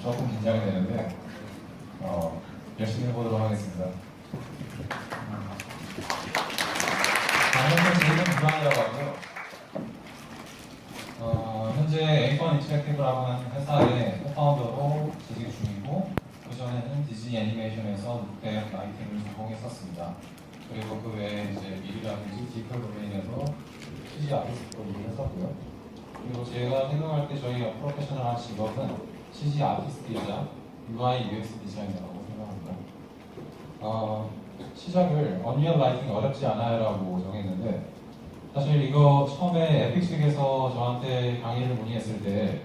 조금 긴장이 되는데 열심히 해보도록 하겠습니다. 현재 저희는 김광이라고 하고요. 현재 A1 인터랙티브라고 하는 회사의 코파운더로 재직 중이고, 그전에는 디즈니 애니메이션에서 롯데 라이팅을 전공했었습니다. 그리고 그 외에 이제 미리라든지 디지털 도메인에서 CG 아티스트로 일을 했었고요. 그리고 제가 생각할 때 저희 프로페셔널한 직업은 CG 아티스트이자 UI UX 디자이너라고 생각합니다. 시작을 언리얼 라이팅 어렵지 않아요라고 정했는데, 사실 이거 처음에 에픽식에서 저한테 강의를 문의했을 때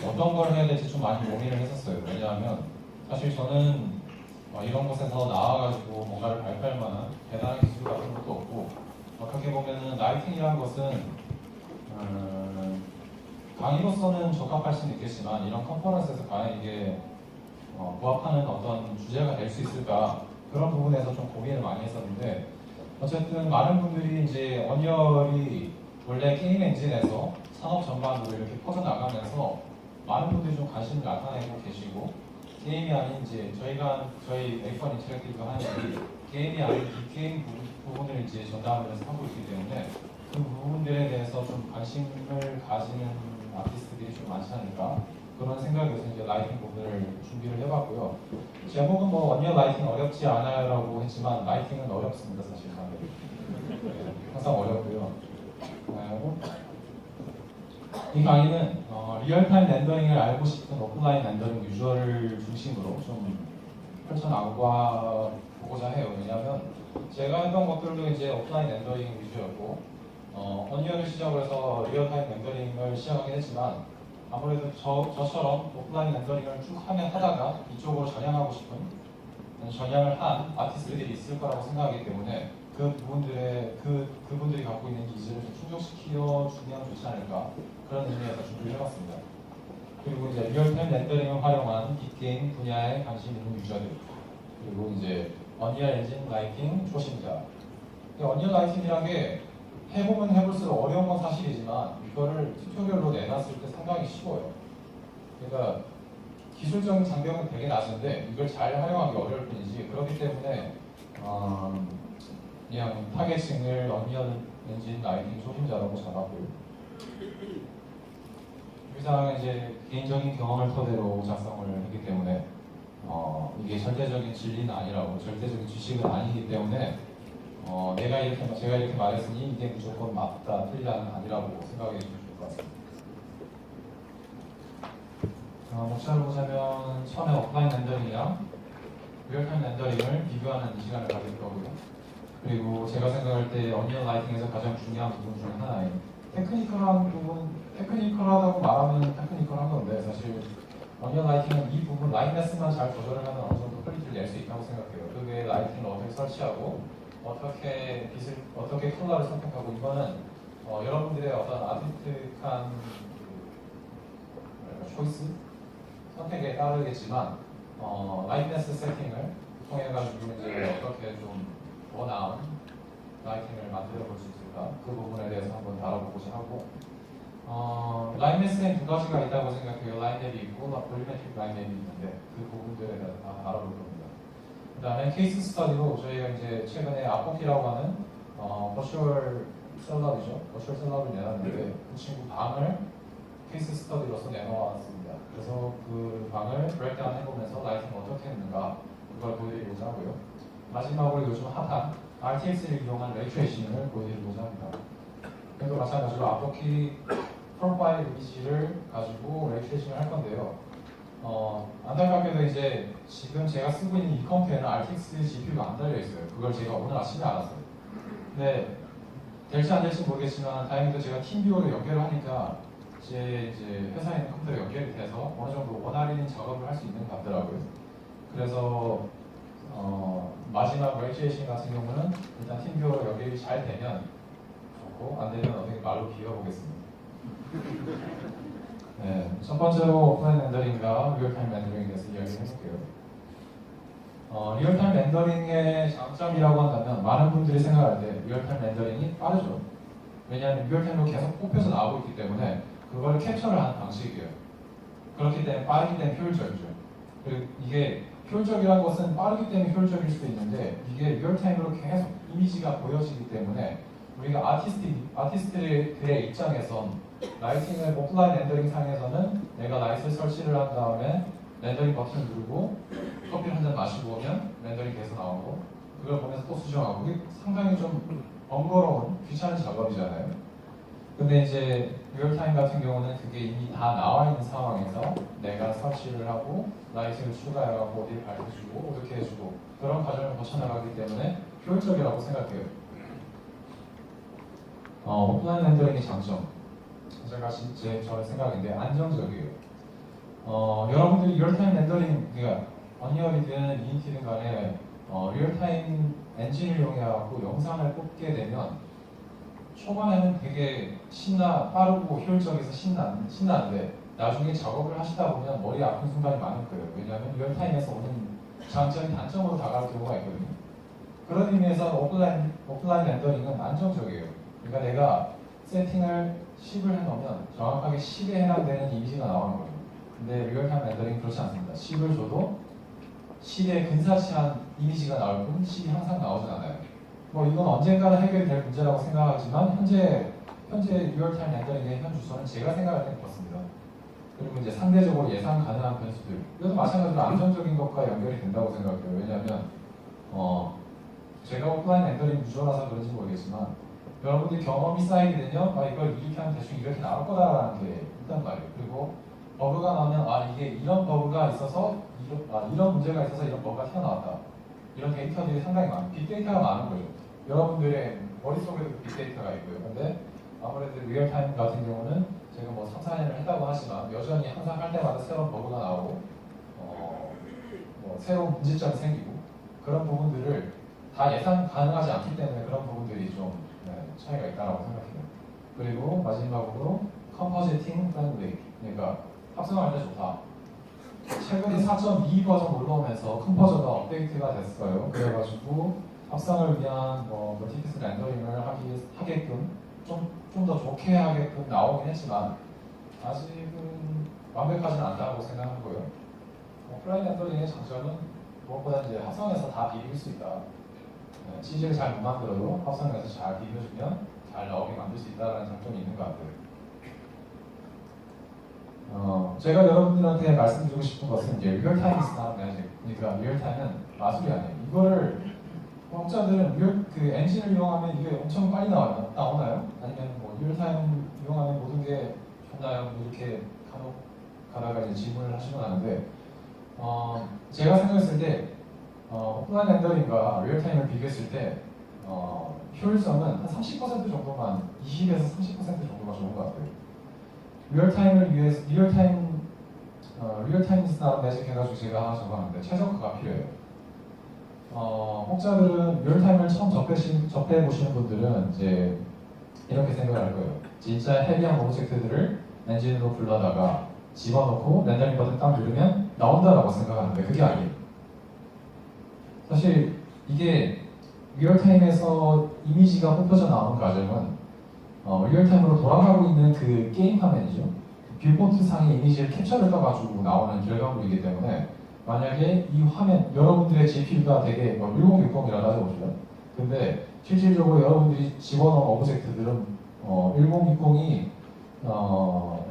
어떤 걸 해야 될지 좀 많이 고민을 했었어요. 왜냐하면 사실 저는 이런 곳에서 나와가지고 뭔가를 발표할 만한 대단한 기술 같은 것도 없고, 어떻게 보면은 라이팅이라는 것은 강의로서는 적합할 수는 있겠지만 이런 컨퍼런스에서 과연 이게 부합하는 어떤 주제가 될 수 있을까, 그런 부분에서 좀 고민을 많이 했었는데, 어쨌든 많은 분들이 이제 언리얼이 원래 게임 엔진에서 산업 전반으로 이렇게 퍼져나가면서 많은 분들이 좀 관심을 나타내고 계시고, 게임이 아닌 이제 저희 A1 인터랙티브가 하는 일이 게임이 아닌 빅게임 부분을 이제 전담을 해서 하고 있기 때문에 그 부분들에 대해서 좀 관심을 가지는 아티스트들이 좀 많지 않을까, 그런 생각에서 이제 라이팅 부분을 준비를 해봤고요. 제목은 뭐 언리얼 라이팅 어렵지 않아요라고 했지만 라이팅은 어렵습니다, 사실. 항상 어렵고요. 이 강의는 리얼타임 렌더링을 알고 싶은 오프라인 렌더링 유저를 중심으로 좀 펼쳐나가보고자 해요. 왜냐하면 제가 했던 것들도 이제 오프라인 렌더링 위주였고, 언리얼을 시작으로 해서 리얼타임 렌더링을 시작하긴 했지만, 아무래도 저처럼 오프라인 렌더링을 쭉 하다가 이쪽으로 전향하고 싶은, 전향을 한 아티스트들이 있을 거라고 생각하기 때문에 그분들이 갖고 있는 기질을 좀 충족시켜 주면 좋지 않을까, 그런 의미에서 준비를 해봤습니다. 그리고 이제 리얼타임 렌더링을 활용한 빅게임 분야에 관심 있는 유저들, 그리고 이제 언리얼 엔진 라이팅 초심자. 언리얼 라이팅이란 게 해보면 해볼수록 어려운 건 사실이지만 이거를 튜토리얼로 내놨을 때 상당히 쉬워요. 그러니까 기술적인 장벽은 되게 낮은데 이걸 잘 활용하기 어려울 뿐이지, 그렇기 때문에 그냥 타겟층을 언리얼 엔진 라이팅 초심자라고 잡았고요. 이 사항은 이제 개인적인 경험을 토대로 작성을 했기 때문에 이게 절대적인 진리는 아니라고, 절대적인 지식은 아니기 때문에 제가 이렇게 말했으니 이게 무조건 맞다, 틀리다는 아니라고 생각해 주시면 좋을 것 같습니다. 목차를 보자면 처음에 오프라인 렌더링이랑 리얼타임 렌더링을 비교하는 시간을 가질 거고요. 그리고 제가 생각할 때 언리얼 라이팅에서 가장 중요한 부분 중 하나인 테크니컬한 부분, 테크니컬하다고 말하면 테크니컬한 건데, 사실 언리얼 라이팅은 이 부분 라이트네스만 잘 조절을 하면 어느 정도 퀄리티를 낼 수 있다고 생각해요. 그 외에 라이팅을 어떻게 설치하고 어떻게 빛을, 어떻게 컬러를 선택하고, 이거는 여러분들의 어떤 아티스틱한 초이스, 선택에 따르겠지만 라이트네스 세팅을 통해 가지고 이제 어떻게 좀 더 나은 라이팅을 만들어 볼 수 있을까, 그 부분에 대해서 한번 다뤄보고자 하고, 라이트네스는 두 가지가 있다고 생각해요. 라인맵이 있고 볼리메트릭 라인맵이 있는데 그 부분들에 대해서 다 다뤄볼 겁니다. 그 다음에 케이스 스터디로 저희가 이제 최근에 아포키라고 하는 버추얼 셀럽이죠. 버추얼 셀럽을 내놨는데 그 친구 방을 케이스 스터디로서 내놓았습니다. 그래서 그 방을 브레이크다운 해보면서 라이팅을 어떻게 했는가, 그걸 보여드리고자 하고요. 마지막으로 요즘 핫한 RTX를 이용한 레이트레이싱을 보여드리고자 합니다. 그래도 마찬가지로 아포키 프로파일 이미지를 가지고 레이트레이싱을 할 건데요. 안타깝게도 이제 지금 제가 쓰고 있는 이 컴퓨터에는 RTX GPU가 안 달려 있어요. 그걸 제가 오늘 아침에 알았어요. 근데 될지 안 될지 모르겠지만 다행히도 제가 팀뷰어를 연결을 하니까 이제 회사에 있는 컴퓨터에 연결이 돼서 어느 정도 원활히 작업을 할 수 있는 것 같더라고요. 그래서 마지막 레이트레이싱 같은 경우는 일단 팀뷰어로 연결이 잘 되면 좋고, 안 되면 어떻게 말로 비워보겠습니다. 네, 첫 번째로 오프라인 렌더링과 리얼타임 렌더링에 대해서 이야기를 해볼게요. 리얼타임 렌더링의 장점이라고 한다면 많은 분들이 생각할 때 리얼타임 렌더링이 빠르죠. 왜냐하면 리얼타임으로 계속 뽑혀서 나오고 있기 때문에 그걸 캡처를 하는 방식이에요. 그렇기 때문에 빠르기 때문에 효율적이죠. 그리고 이게 효율적이라는 것은 빠르기 때문에 효율적일 수도 있는데 이게 리얼타임으로 계속 이미지가 보여지기 때문에 우리가 아티스트들의 입장에선 라이팅을 오프라인 렌더링 상에서는 내가 라이트를 설치를 한 다음에 렌더링 버튼을 누르고 커피를 한 잔 마시고 오면 렌더링 계속 나오고 그걸 보면서 또 수정하고 그게 상당히 좀 번거로운 귀찮은 작업이잖아요. 근데 이제 리얼타임 같은 경우는 그게 이미 다 나와 있는 상황에서 내가 설치를 하고 라이팅을 추가해가고 어디를 밝혀주고 어떻게 해주고 그런 과정을 거쳐나가기 때문에 효율적이라고 생각해요. 오프라인 렌더링의 장점 제가 저의 생각인데 안정적이에요. 여러분들이 리얼타임 렌더링 그러니까 언리얼이든 유니티든 간에 리얼타임 엔진을 이용해갖고 영상을 뽑게 되면 초반에는 되게 빠르고 효율적이어서 신나는데 나중에 작업을 하시다 보면 머리 아픈 순간이 많을 거예요. 왜냐하면 리얼타임에서 오는 장점이 단점으로 다가올 경우가 있거든요. 그런 의미에서 오프라인 렌더링은 안정적이에요. 그러니까 내가 세팅을 10을 해놓으면 정확하게 10에 해당되는 이미지가 나오는 거예요. 근데 리얼타임 렌더링은 그렇지 않습니다. 10을 줘도 10에 근사치한 이미지가 나올 뿐 10이 항상 나오진 않아요. 뭐 이건 언젠가는 해결이 될 문제라고 생각하지만 현재 리얼타임 렌더링의 현 주소는 제가 생각할 때는 그렇습니다. 그리고 이제 상대적으로 예상 가능한 변수들 이것도 마찬가지로 안정적인 것과 연결이 된다고 생각해요. 왜냐하면 제가 오프라인 렌더링 유저라서 그런지 모르겠지만 여러분들이 경험이 쌓이게 되면 이걸 이렇게 하면 대충 이렇게 나올 거다라는 게 있단 말이에요. 그리고 버그가 나오면 이게 이런 버그가 있어서 이런 문제가 있어서 이런 버그가 튀어나왔다. 이런 데이터들이 상당히 많아요. 빅데이터가 많은 거죠. 여러분들의 머릿속에도 빅데이터가 있고요. 근데 아무래도 리얼타임 같은 경우는 제가 뭐 3, 4년을 했다고 하지만 여전히 항상 할 때마다 새로운 버그가 나오고 뭐 새로운 문제점이 생기고 그런 부분들을 다 예상 가능하지 않기 때문에 그런 부분들이 좀 차이가 있다고 생각해요. 그리고 마지막으로 컴포지팅 프렌들리 그러니까 합성할 때 좋다. 최근에 4.2 버전 올라오면서 컴포저가 업데이트가 됐어요. 그래가지고 합성을 위한 멀티피스 렌더링을 하게끔 좀 더 좋게 하게끔 나오긴 했지만 아직은 완벽하지는 않다고 생각하고요. 오프라인 렌더링의 장점은 무엇보다 이제 합성해서 다 비빌 수 있다. CG를 잘 못 만들어도 합성해서 잘 비벼주면 잘 나오게 만들 수 있다는 장점이 있는 것 같아요. 제가 여러분들한테 말씀드리고 싶은 것은 이제 리얼타임 is not magic. 그러니까 리얼타임은 마술이 아니에요. 이거를 공짜들은 그 엔진을 이용하면 이게 엄청 빨리 나오나요? 아니면 뭐 리얼타임 이용하면 모든 게 좋나요? 뭐 이렇게 간혹 가다가 이제 질문을 하시곤 하는데 제가 생각했을 때 오프라인 렌더링과 리얼타임을 비교했을 때 효율성은 한 30% 정도만 20에서 30% 정도가 좋은 것 같아요. 리얼타임을 위해서 리얼타임 is not magic 해가지고 제가 하나 적었는데 최적화가 필요해요. 혹자들은 리얼타임을 처음 접해보시는 분들은 이제 이렇게 생각할 거예요. 진짜 헤비한 오브젝트들을 엔진으로 불러다가 집어넣고 렌더링 버튼 딱 누르면 나온다라고 생각하는데 그게 아니에요. 사실 이게 리얼타임에서 이미지가 뽑혀져 나오는 과정은 리얼타임으로 돌아가고 있는 그 게임 화면이죠. 뷰포트 상의 이미지를 캡처를 떠가지고 나오는 결과물이기 때문에 만약에 이 화면, 여러분들의 GPU가 되게 1060이라고 하셔보시죠. 근데 실질적으로 여러분들이 집어넣은 오브젝트들은 1060이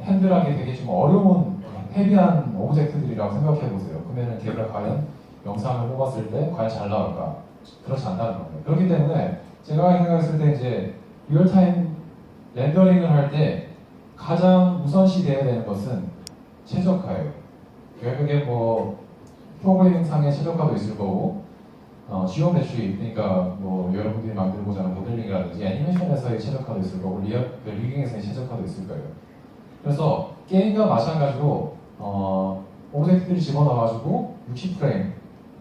핸들하기 되게 좀 어려운 헤비한 오브젝트들이라고 생각해보세요. 그러면 걔가 과연 영상을 뽑았을 때 과연 잘 나올까? 그렇지 않다는 거예요. 그렇기 때문에 제가 생각했을 때 이제 리얼타임 렌더링을 할 때 가장 우선시 되어야 되는 것은 최적화예요. 결국에 프로그래밍상의 최적화도 있을 거고 지오메트리, 그러니까 여러분들이 만들고자 하는 모델링이라든지 애니메이션에서의 최적화도 있을 거고 리깅에서의 최적화도 있을 거예요. 그래서 게임과 마찬가지로 오브젝트들을 집어넣어가지고 60프레임,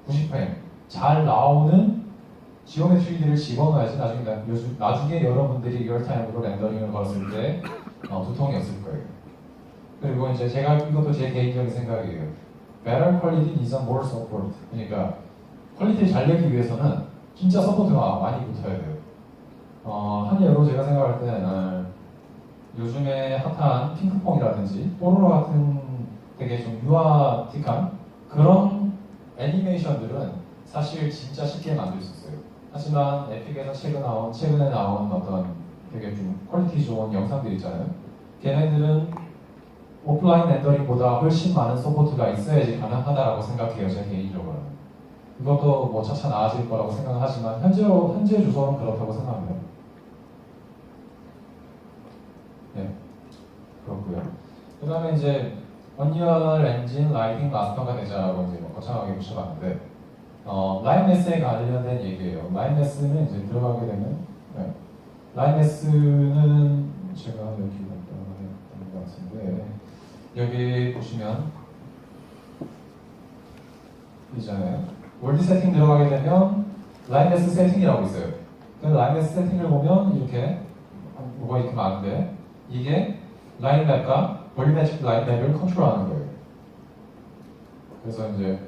90프레임 잘 나오는 지오메트리들을 집어넣어야지 나중에 여러분들이 리얼타임으로 렌더링을 걸었을 때 두통이 없을 거예요. 그리고 이제 이것도 제 개인적인 생각이에요. Better quality needs more support. 그러니까 퀄리티를 잘 내기 위해서는 진짜 서포트가 많이 붙어야 돼요. 한 예로 제가 생각할 때는 요즘에 핫한 핑크퐁이라든지 뽀로로 같은 되게 좀 유아틱한 그런 애니메이션들은 사실 진짜 쉽게 만들 수 있어요. 하지만 에픽에서 최근에 나온 어떤 되게 좀 퀄리티 좋은 영상들 있잖아요. 걔네들은 오프라인 렌더링보다 훨씬 많은 서포트가 있어야지 가능하다라고 생각해요, 제 개인적으로는. 이것도 뭐 차차 나아질 거라고 생각하지만 현재 주소는 그렇다고 생각합니다. 네, 그렇고요. 그 다음에 이제 언리얼 엔진 라이팅 마스터가 되자라고 이제 거창하게 붙여봤는데 라인메스에 관련된 얘기예요. 라인메스는 이제 들어가게 되면 라인메스는 제가 여기 갔다 것 같은데 여기 보시면 있잖아요. 월드 세팅 들어가게 되면 라인메스 세팅이라고 있어요. 그 라인메스 세팅을 보면 이렇게 뭐가 이렇게 많은데 이게 라인맵과 볼륨매틱 라인맵을 컨트롤하는 거예요. 그래서 이제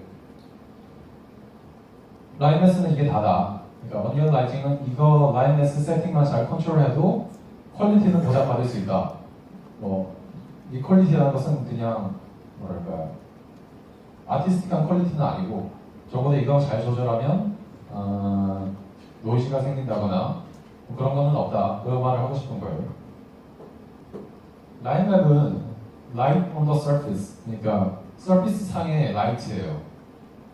라인메스는 이게 다다. 그러니까 언리얼 라이팅은 이거 라인메스 세팅만 잘 컨트롤해도 퀄리티는 보장받을 수 있다. 이 퀄리티라는 것은 그냥 뭐랄까요, 아티스틱한 퀄리티는 아니고 적어도 이거 잘 조절하면 노이즈가 생긴다거나 뭐 그런 거는 없다. 그런 말을 하고 싶은 거예요. 라인맵은 light on the surface, 그러니까 서피스 상의 라이트예요.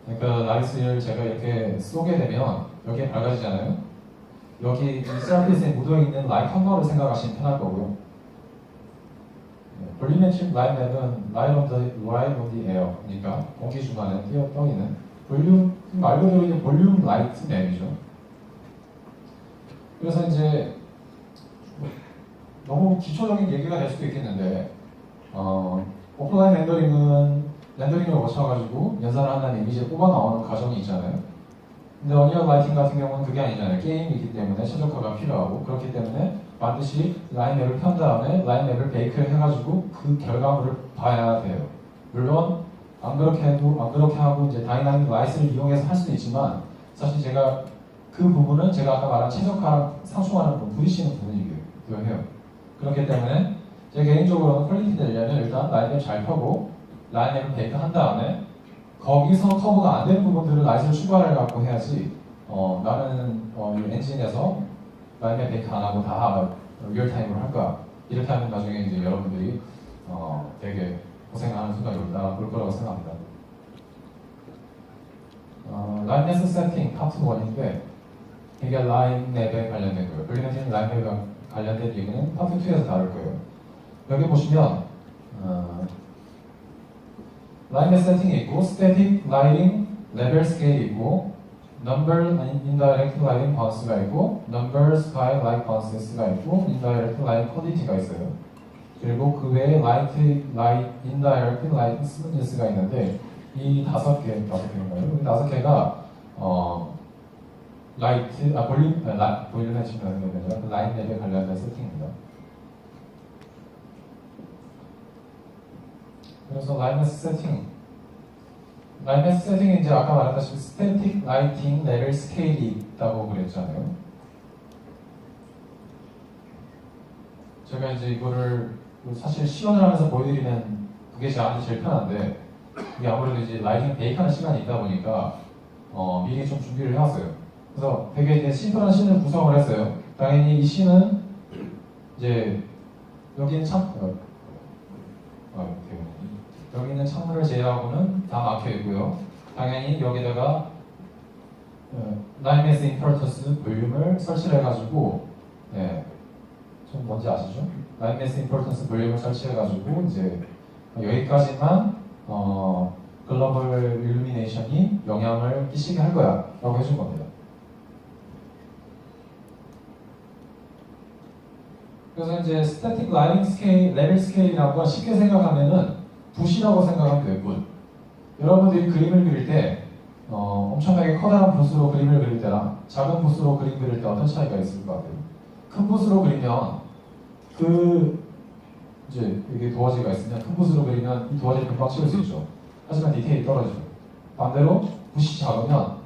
그러니까 라이트를 제가 이렇게 쏘게 되면 여기에 밝아지잖아요. 여기 이 서피스에 묻어있는 라이트 한 거를 생각하시면 편할 거고요. 볼륨매틱 라인맵은 right on the air, 그러니까 공기 중간에 떠있는 볼륨, 말 그대로 이게 볼륨 라이트 맵이죠. 그래서 이제 너무 기초적인 얘기가 될 수도 있겠는데 오프라인 렌더링을 거쳐가지고 연산을 한다는 이미지를 뽑아 나오는 과정이 있잖아요. 근데 언리얼 라이팅 같은 경우는 그게 아니잖아요. 게임이기 때문에 최적화가 필요하고 그렇기 때문에 반드시 라인맵을 편 다음에 라인맵을 베이크를 해가지고 그 결과물을 봐야 돼요. 물론 안 그렇게 하고 이제 다이나믹 라이트를 이용해서 할 수는 있지만 사실 제가 그 부분은 제가 아까 말한 최적화랑 상충하는 부분, 부딪히는 부분이기도 해요. 그렇기 때문에 제 개인적으로는 퀄리티 내려면 일단 라인맵 잘 펴고 라인맵을 베이크 한 다음에 거기서 커버가 안 되는 부분들을 라이트를 추가를 해갖고 해야지 나는 이 엔진에서 라인맵 베이크 안 하고 다 리얼타임으로 할 거야. 이렇게 하면 나중에 이제 여러분들이 되게 고생하는 순간이 올 거라고 생각합니다. 라인맵 세팅 파트 1인데 이게 라인맵에 관련된 거예요. 볼륨매틱 라인맵에 관련된 얘기는 파트 2에서 다룰 거예요. 여기 보시면 라인맵 세팅이 있고 스태틱 라이팅 레벨 스케일이 있고 number indirect lighting bounce가 있고 numbers by light bounces가 있고 indirect light quantity가 있어요. 그리고 그 외에 indirect light smoothness가 있는데 이 다섯 개인가요? 이 다섯 개가 볼륨에 집중하는 게 아니라 라인맵에 관련된 세팅입니다. 그래서 라인맵 세팅이 이제 아까 말했다시피 스태틱 라이팅 레벨 스케일이 있다고 그랬잖아요. 제가 이제 이거를 사실 시연을 하면서 보여드리면 그게 저한테 제일 편한데 이게 아무래도 이제 라이팅 베이크하는 시간이 있다 보니까 미리 좀 준비를 해왔어요. 그래서 되게 이제 심플한 씬을 구성을 했어요. 당연히 이 씬은 이제 여기는 여기 있는 창문을 제외하고는 다 막혀 있고요. 당연히 여기다가 라인메스 임펄턴스 볼륨을 설치를 해가지고 좀 뭔지 아시죠? 라인메스 임펄턴스 볼륨을 설치해가지고 이제 여기까지만 글로벌 일루미네이션이 영향을 끼치게 할 거야 라고 해준 겁니다. 그래서 이제 스태틱 라이팅 스케일, 레벨 스케일이라는 건 쉽게 생각하면은 붓이라고 생각하면 돼요. 붓. 여러분들이 그림을 그릴 때 엄청나게 커다란 붓으로 그림을 그릴 때랑 작은 붓으로 그림 그릴 때 어떤 차이가 있을 것 같아요? 큰 붓으로 그리면 이제 이게 도화지가 있으면 큰 붓으로 그리면 이 도화지를 금방 치울 수 있죠. 하지만 디테일이 떨어지죠. 반대로 붓이 작으면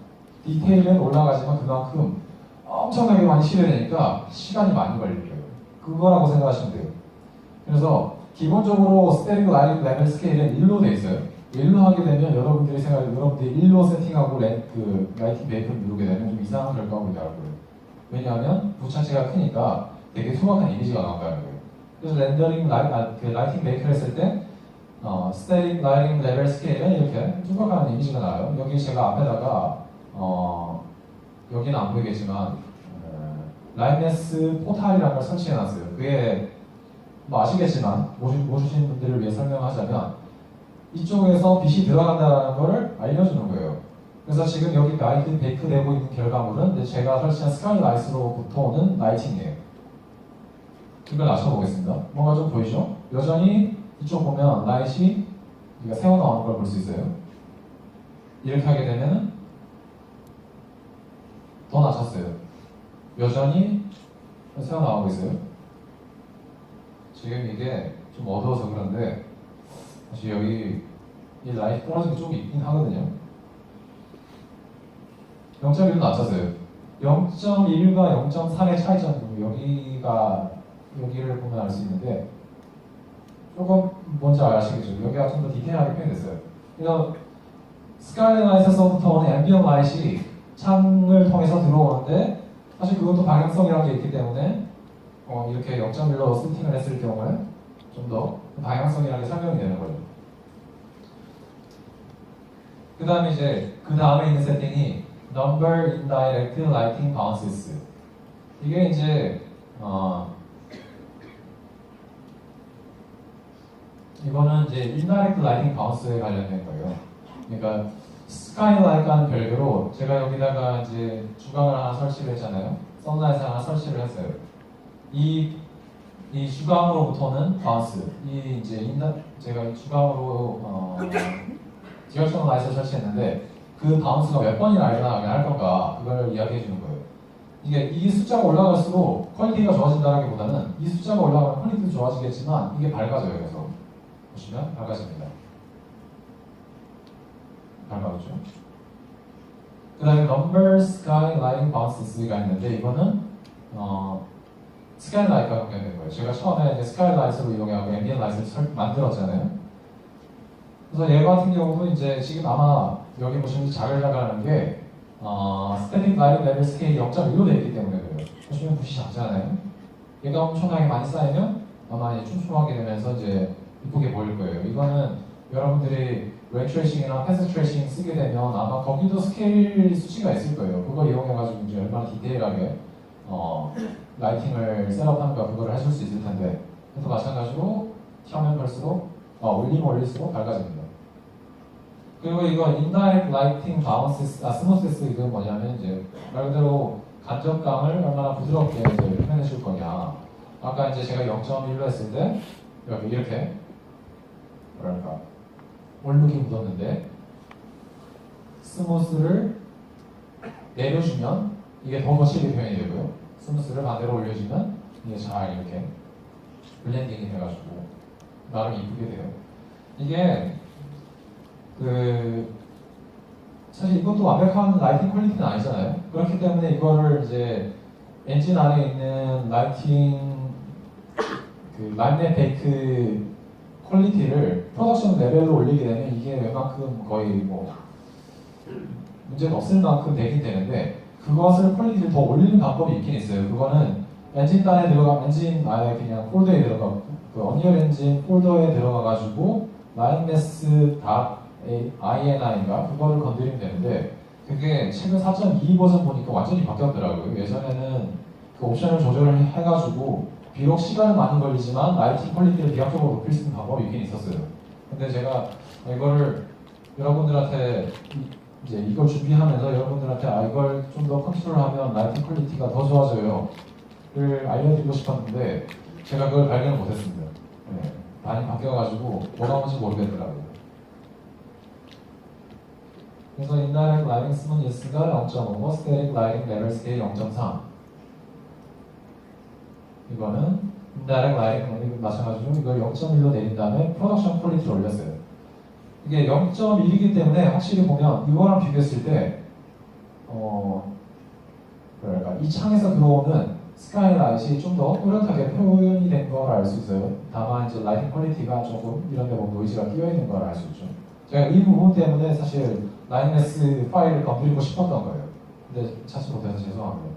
디테일은 올라가지만 그만큼 엄청나게 많이 칠해야 되니까 시간이 많이 걸릴 거예요. 그거라고 생각하시면 돼요. 그래서 기본적으로 스테링 라이팅 레벨 스케일은 1로 돼 있어요. 1로 하게 되면 여러분들이 여러분들이 1로 세팅하고 그 라이팅 베이크를 누르게 되면 좀 이상한 결과가 나오고요. 왜냐하면 부차체가 크니까 되게 투박한 이미지가 나온다는 거예요. 그래서 렌더링 라이팅 베이크를 했을 때 스테링 라이팅 레벨 스케일은 이렇게 투박한 이미지가 나와요. 여기 제가 앞에다가 여기는 안 보이겠지만 라이트네스 포탈이라는 걸 설치해놨어요. 그게 뭐 아시겠지만 모르시는 분들을 위해 설명하자면 이쪽에서 빛이 들어간다는 걸 알려주는 거예요. 그래서 지금 여기 라이트 베이크 되고 있는 결과물은 제가 설치한 스카이라이트로부터 오는 라이팅이에요. 이걸 낮춰보겠습니다. 뭔가 좀 보이죠? 여전히 이쪽 보면 라이트이 새어 나오는 걸 볼 수 있어요. 이렇게 하게 되면 더 낮췄어요. 여전히 새어 나오고 있어요. 지금 이게 좀 어두워서 그런데 사실 여기 이 라이트 떨어진 게 좀 있긴 하거든요. 0.1도 낮췄어요. 0.1과 0.3의 차이점, 여기를 보면 알 수 있는데 조금 뭔지 아시겠죠? 여기가 좀 더 디테일하게 표현됐어요. 그래서 스카이라이트에서부터 오는 앰비언 라이트이 창을 통해서 들어오는데 사실 그것도 방향성이라는 게 있기 때문에 이렇게 0.1로 세팅을 했을 경우에 좀 더 방향성이라는 게 설명이 되는 거죠. 그 다음에 그 다음에 있는 세팅이 Number Indirect Lighting Bounces. 이게 이제 이거는 이제 Indirect Lighting Bounce에 관련된 거예요. 그러니까 스카이라이트와는 별개로 제가 여기다가 이제 주광을 하나 설치를 했잖아요. 선라이트를 하나 설치를 했어요. 이 주광으로부터는 바운스, 제가 주광으로 디렉션 라이트를 설치했는데 그 바운스가 몇 번이나 일어나게 할 건가 그걸 이야기해 주는 거예요. 이 숫자가 올라갈수록 퀄리티가 좋아진다기보다는 이 숫자가 올라가면 퀄리티도 좋아지겠지만 이게 밝아져요. 그래서 보시면 밝아집니다. 밝아졌죠. 그 다음에 Number Sky Lighting Bounces가 있는데 이거는 스카이라이트가 관련된 거예요. 제가 처음에 이제 스카이라이트로 이용하고 앰비언 라이트를 만들었잖아요. 그래서 얘 같은 경우도 이제 지금 아마 여기 보시면 자글자글하는 게 스태틱 라이팅 레벨 스케일이 0.1로 되어 있기 때문에 그래요. 보시면 붓이 작잖아요. 얘가 엄청나게 많이 쌓이면 아마 이제 촘촘하게 되면서 이제 이쁘게 보일 거예요. 이거는 여러분들이 렌 트레이싱이나 패스 트레이싱 쓰게 되면 아마 거기도 스케일 수치가 있을 거예요. 그거 이용해가지고 이제 얼마나 디테일하게 라이팅을 셋업하는가 그거를 하실 수 있을 텐데 그래서 마찬가지로 켜면 갈수록 올리면 올릴수록 밝아집니다. 그리고 이거 인다이렉트 라이팅 바운스 스무스스 이건 뭐냐면 이제 말 그대로 간접감을 얼마나 부드럽게 이제 표현해 줄 거냐. 아까 이제 제가 0.1로 했을 때 여기 이렇게 뭐랄까 얼룩이 묻었는데 스무스를 내려주면 이게 더 거칠게 표현이 되고요. 스무스를 반대로 올려주면 이게 잘 이렇게 블렌딩이 돼가지고 나름 이쁘게 돼요. 이게 사실 이것도 완벽한 라이팅 퀄리티는 아니잖아요. 그렇기 때문에 이거를 이제 엔진 안에 있는 라인넷 베이크 퀄리티를 프로덕션 레벨로 올리게 되면 이게 웬만큼 거의 뭐 문제가 없을 만큼 되긴 되는데 그것을 퀄리티를 더 올리는 방법이 있긴 있어요. 그거는 엔진단에 그냥 폴더에 들어가 언리얼 엔진 폴더에 들어가가지고 INI인가 그거를 건드리면 되는데 그게 최근 4.2 버전 보니까 완전히 바뀌었더라고요. 예전에는 그 옵션을 조절을 해가지고 비록 시간은 많이 걸리지만 라이팅 퀄리티를 비약적으로 높일 수 있는 방법이 있긴 있었어요. 근데 제가 이거를 여러분들한테 이제 이걸 준비하면서 여러분들한테 이걸 좀 더 컨트롤하면 라이팅 퀄리티가 더 좋아져요 를 알려드리고 싶었는데 제가 그걸 발견을 못했습니다. 네, 많이 바뀌어가지고 뭐가 뭔지 모르겠더라고요. 그래서 인다이렉트 라이팅 스무니스가 0.5, 스테릭 라이팅 레벨 스케일 0.3 이거는 인다이렉트 라이팅 마찬가지로 이걸 0.1로 내린 다음에 프로덕션 퀄리티를 올렸어요. 이게 0.1이기 때문에 확실히 보면 이거랑 비교했을 때 뭐랄까 이 창에서 들어오는 스카이라이트이 좀 더 또렷하게 표현이 된 걸 알 수 있어요. 다만 이제 라이팅 퀄리티가 조금 이런 데 보면 노이즈가 끼어 있는 걸 알 수 있죠. 제가 이 부분 때문에 사실 라인S 파일을 건드리고 싶었던 거예요. 근데 찾지 못해서 죄송합니다.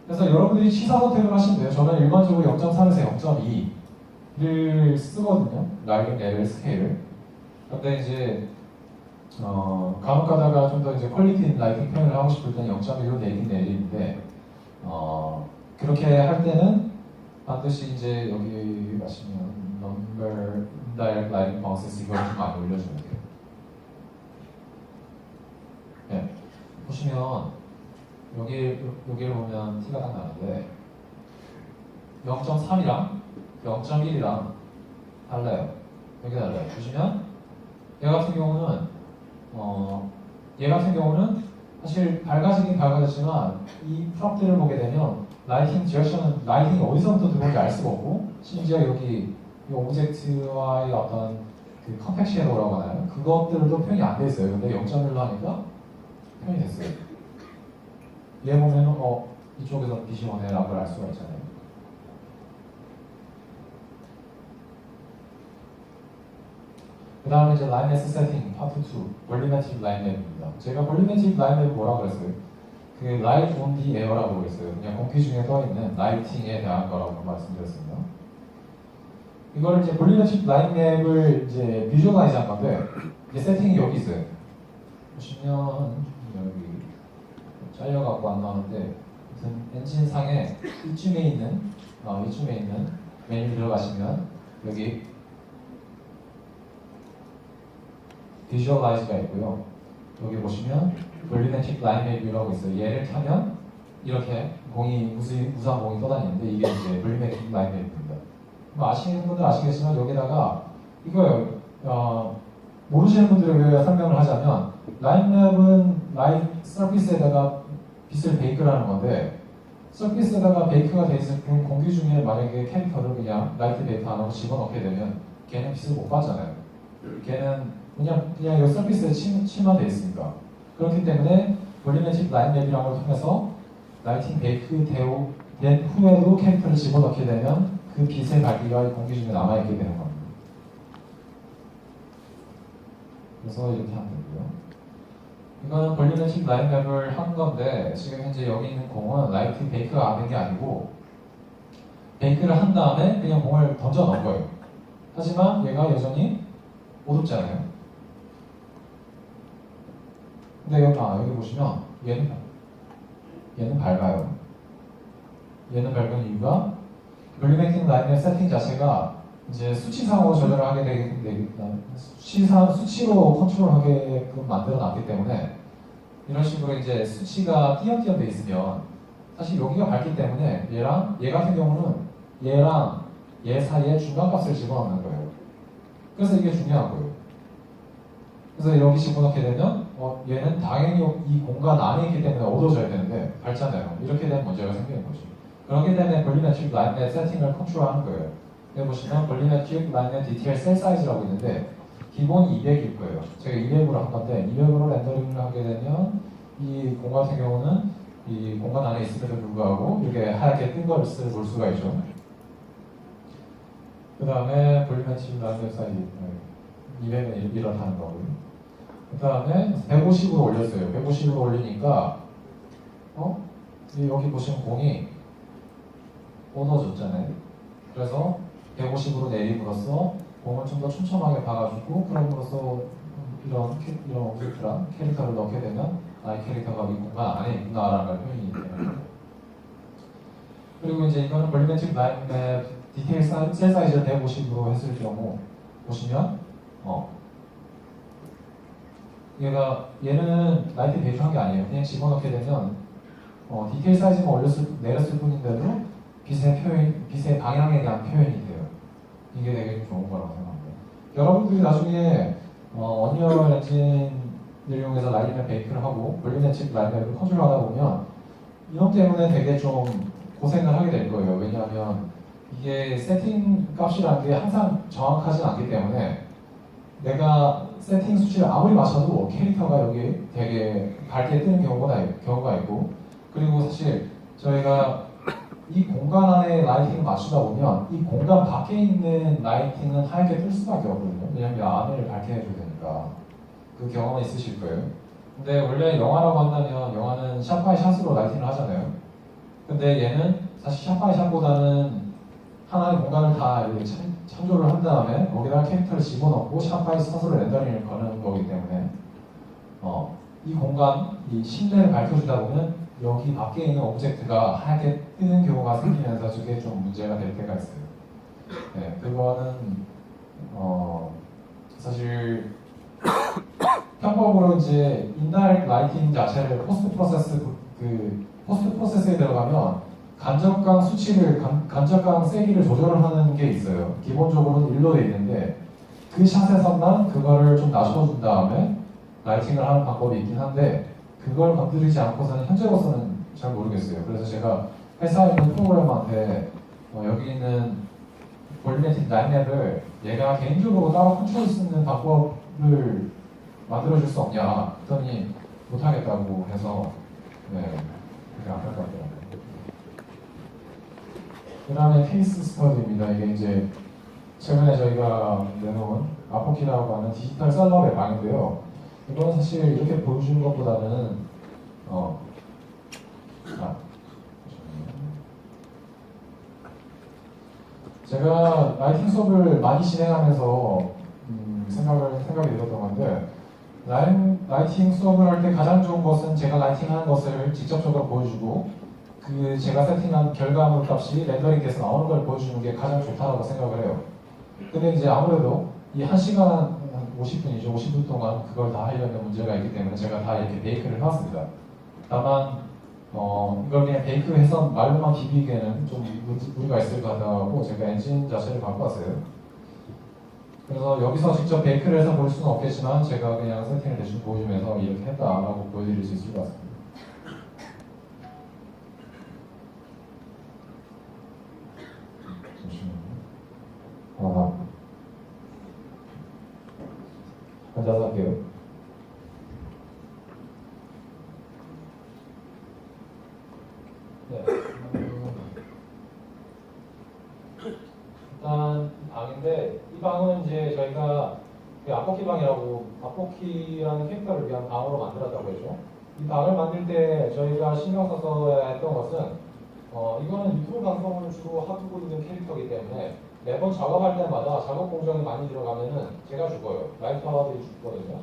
그래서 여러분들이 시사 선택을 하시면 돼요. 저는 일반적으로 0.3에서 0.2를 쓰거든요. 라이팅 레벨 스케일을. 근데 이제 간혹 가다가 좀 더 이제 퀄리티 있는 라이팅 표현을 하고 싶을 때는 0.1로 내리는데 그렇게 할 때는 반드시 이제 여기 가시면 number indirect lighting bounces 이걸 좀 많이 올려주면 돼요. 네. 보시면 여기를 보면 티가 딱 나는데 0.3이랑 0.1이랑 달라요. 여기 달라요. 보시면 얘 같은 경우는 사실 밝아지긴 밝아졌지만 이 프롭들을 보게 되면 라이팅 디렉션은 라이팅이 어디서부터 들어오는지 알 수가 없고 심지어 여기 이 오브젝트와의 어떤 그 컴팩 섀도우라고 하나요? 그것들도 표현이 안 돼 있어요. 근데 0.1로 하니까 표현이 됐어요. 얘 보면은 이쪽에서 빛이 오네라고 알 수가 있잖아요. 그 다음에 이제 라인에스 세팅 파트 2 볼리메트릭 라인 맵입니다. 제가 볼리메트릭 라인 맵을 뭐라고 그랬어요? 그 라이트 온 디 에어라고 그랬어요. 그냥 공기 중에 떠있는 라이팅에 대한 거라고 말씀드렸습니다. 이거를 이제 볼리메트릭 라인 맵을 이제 비주얼라이즈 한 건데 이제 세팅이 여기 있어요. 보시면 여기 잘려갖고 안 나오는데 아무튼 엔진상에 이쯤에 있는 메뉴 들어가시면 여기 비주얼라이즈가 있고요. 여기 보시면 볼리메트릭 라인 맵이라고 있어요. 얘를 켜면 이렇게 무수한 공이 떠다니는데 이게 이제 볼리메트릭 라인 맵입니다. 아시는 분들 아시겠지만 여기다가 이거요. 모르시는 분들을 위해 설명을 하자면 라인 맵은 라이트 서피스에다가 빛을 베이크라는 건데 서피스에다가 베이크가 돼 있을 뿐 공기 중에 만약에 캐릭터를 그냥 라이트 베이크 안으로 집어넣게 되면 걔는 빛을 못 받잖아요. 걔는 그냥 이 서피스에 침하되어 있으니까. 그렇기 때문에 볼리메트릭 라인 맵이라는 걸 통해서 라이팅 베이크 된 후에도 캐릭터를 집어넣게 되면 그 빛의 밝기가 공기 중에 남아있게 되는 겁니다. 그래서 이렇게 하면 되고요. 이거는 볼리메트릭 라인 맵을 한 건데 지금 현재 여기 있는 공은 라이트 베이크가 안 된 게 아니고 베이크를 한 다음에 그냥 공을 던져 넣은 거예요. 하지만 얘가 여전히 어둡잖아요. 근데 여기 보시면 얘는 밝아요. 얘는 밝은 이유가 볼리메트릭 라인의 세팅 자체가 이제 수치상으로 조절을 하게 되겠다. 수치로 컨트롤하게끔 만들어놨기 때문에 이런 식으로 이제 수치가 띄엄띄엄 돼 있으면 사실 여기가 밝기 때문에 얘 같은 경우는 얘랑 얘 사이에 중간값을 집어넣는 거예요. 그래서 이게 중요한 거예요. 그래서 여기 집어넣게 되면 얘는 당연히 이 공간 안에 있기 때문에 어두워져야 되는데 밝잖아요. 이렇게 되면 문제가 생기는 거죠. 그렇기 때문에 볼리메트릭 라인의 세팅을 컨트롤하는 거예요. 여기 보시면 볼리메트릭 라인의 디테일 셀 사이즈라고 있는데 기본이 200일 거예요. 제가 200으로 한 건데 200으로 렌더링을 하게 되면 이 공 같은 경우는 이 공간 안에 있음에도 불구하고 이렇게 하얗게 뜬 걸 볼 수가 있죠. 그 다음에 볼리메트릭 라인의 사이즈 200은 이렇다는 거고요. 그 다음에 150으로 올렸어요. 150으로 올리니까 여기 보시면 공이 어두워졌잖아요. 그래서 150으로 내림으로써 공을 좀 더 촘촘하게 봐가지고 그럼으로써 이런 오브젝트랑 캐릭터를 넣게 되면 이 캐릭터가 이 공간 안에 있구나라는 걸 표현이 되는 거예요. 그리고 이제 이거는 볼리메트릭 라인 맵 디테일 셀 사이즈를 150으로 했을 경우 보시면 얘는 라이트 베이크한 게 아니에요. 그냥 집어넣게 되면 디테일 사이즈만 내렸을 뿐인데도 빛의 방향에 대한 표현이 돼요. 이게 되게 좋은 거라고 생각합니다. 여러분들이 나중에 언리얼 엔진을 이용해서 라이트맵 베이크를 하고 볼리메트릭 라이트맵을 컨트롤하다 보면 이것 때문에 되게 좀 고생을 하게 될 거예요. 왜냐하면 이게 세팅 값이라는 게 항상 정확하지 않기 때문에 내가 세팅 수치를 아무리 맞춰도 캐릭터가 여기 되게 밝게 뜨는 경우가 있고 그리고 사실 저희가 이 공간 안에 라이팅을 맞추다 보면 이 공간 밖에 있는 라이팅은 하얗게 뜰 수밖에 없거든요. 왜냐하면 안을 밝게 해줘야 되니까. 그 경험은 있으실 거예요. 근데 원래 영화라고 한다면 영화는 샷 바이 샷으로 라이팅을 하잖아요. 근데 얘는 사실 샷 바이 샷보다는 하나의 공간을 다 이렇게 창조를 한 다음에 거기다가 캐릭터를 집어넣고 샷 바이 샷으로 렌더링을 거는 거기 때문에 이 공간, 이 실내를 밝혀주다 보면 여기 밖에 있는 오브젝트가 하얗게 뜨는 경우가 생기면서 그게 좀 문제가 될 때가 있어요. 네, 그거는 사실 편법으로 이제 인다이렉트 라이팅 자체를 포스트 프로세스에 들어가면 간접광 수치를 간접광 세기를 조절을 하는 게 있어요. 기본적으로는 1로 돼 있는데 그 샷에서만 그거를 좀 낮춰준 다음에 라이팅을 하는 방법이 있긴 한데 그걸 건드리지 않고서는 현재로서는 잘 모르겠어요. 그래서 제가 회사에 있는 프로그래머한테 여기 있는 볼륨매틱 라인앱을 얘가 개인적으로 따로 컨트롤 수 있는 방법을 만들어줄 수 없냐 했더니 못하겠다고 해서 그게 안타깝더라고요. 그 다음에 케이스 스터디입니다. 이게 이제 최근에 저희가 내놓은 아포키라고 하는 디지털 셀럽의 방인데요. 이건 사실 이렇게 보여주는 것보다는 제가 라이팅 수업을 많이 진행하면서 생각이 들었던 건데 라이팅 수업을 할 때 가장 좋은 것은 제가 라이팅하는 것을 직접적으로 보여주고 그 제가 세팅한 결과물 값이 렌더링돼서 나오는 걸 보여주는 게 가장 좋다고 생각을 해요. 근데 이제 아무래도 이 1시간 한 50분이죠. 50분 동안 그걸 다 하려면 문제가 있기 때문에 제가 다 이렇게 베이크를 해왔습니다. 다만 이걸 그냥 베이크해서 말로만 비비기에는 좀 무리가 있을 것 같아서 제가 엔진 자체를 갖고 왔어요. 그래서 여기서 직접 베이크를 해서 볼 수는 없겠지만 제가 그냥 세팅을 대충 보여주면서 이렇게 했다라고 보여드릴 수 있을 것 같습니다. 잠시만요. 앉아서 할게요. 네. 일단 방인데 이 방은 이제 저희가 아포키 방이라고 아포키라는 캐릭터를 위한 방으로 만들었다고 했죠. 이 방을 만들 때 저희가 신경 써서 했던 것은 이거는 유튜브 방송을 주로 하고 있는 캐릭터이기 때문에 매번 작업할 때마다 작업 공정이 많이 들어가면은 제가 죽어요. 라이터들이 죽거든요.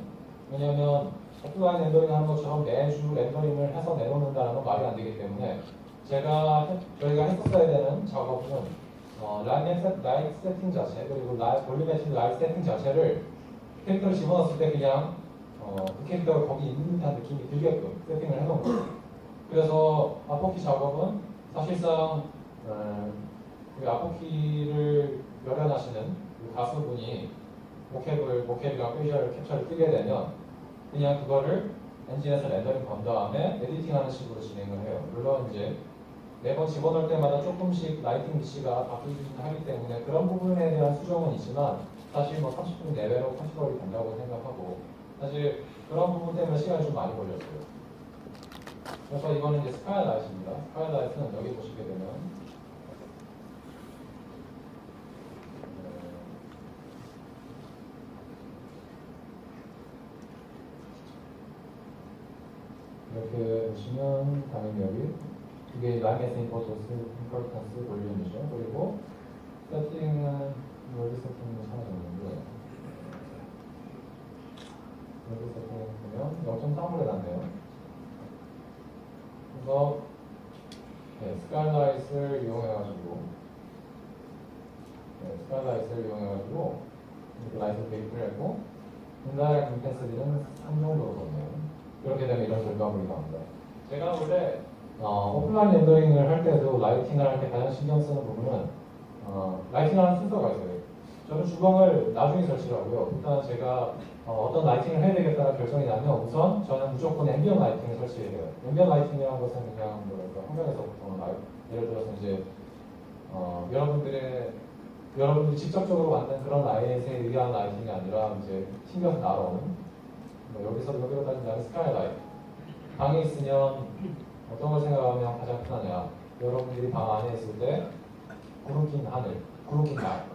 왜냐하면 오프라인 렌더링 하는 것처럼 매주 렌더링을 해서 내놓는다는 건 말이 안 되기 때문에 저희가 했었어야 되는 작업은 라이트 세팅 자체 그리고 볼륨매틱 라이트 세팅 자체를 캐릭터를 집어넣었을 때 그냥 그 캐릭터가 거기 있는 듯한 느낌이 들게끔 세팅을 해놓은 거예요. 그래서 아포키 작업은 사실상 그 아포키를 열연하시는 그 가수분이 모캡이랑 페이셜 캡처를 뜨게 되면 그냥 그거를 엔진에서 렌더링 건 다음에 에디팅하는 식으로 진행을 해요. 물론 이제 매번 집어넣을 때마다 조금씩 라이팅 위치가 바뀌긴 하기 때문에 그런 부분에 대한 수정은 있지만 사실 뭐 30분 내외로 컨트롤이 된다고 생각하고 사실 그런 부분 때문에 시간이 좀 많이 걸렸어요. 그래서 이거는 이제 스카이라이트입니다. 스카이라이트는 여기 보시게 되면 이렇게 보시면 당연히 여기 이게 라이트 임포턴스 볼륨이죠. 그리고 세팅은 여기 세팅을 찾아줬는데 여기 세팅을 보면 0.3으로 해놨네요. 그래서 스카이라이트를 이용해가지고 이렇게 라이트 베이크를 했고 인다이렉트 인텐시티는 3 정도로 줬네요. 그렇게 되면 이런 결과물이 나옵니다. 제가 원래 오프라인 렌더링을 할 때도 라이팅을 할 때 가장 신경 쓰는 부분은 라이팅하는 순서가 있어요. 저는 주방을 나중에 설치를 하고요. 일단 제가 어떤 라이팅을 해야 되겠다는 결정이 나면 우선 저는 무조건 앰비언 라이팅을 설치해요. 앰비언 라이팅이라는 것은 그냥 뭐랄까 환경에서부터 예를 들어서 이제 여러분들이 직접적으로 만든 그런 라이트에 의한 라이팅이 아니라 이제 튕겨서 날아오는 여기서 여기로 따진다면 스카이라이트. 방에 있으면 어떤 걸 생각하면 가장 편하냐. 여러분들이 방 안에 있을 때 구름 낀 하늘, 구름 낀 날,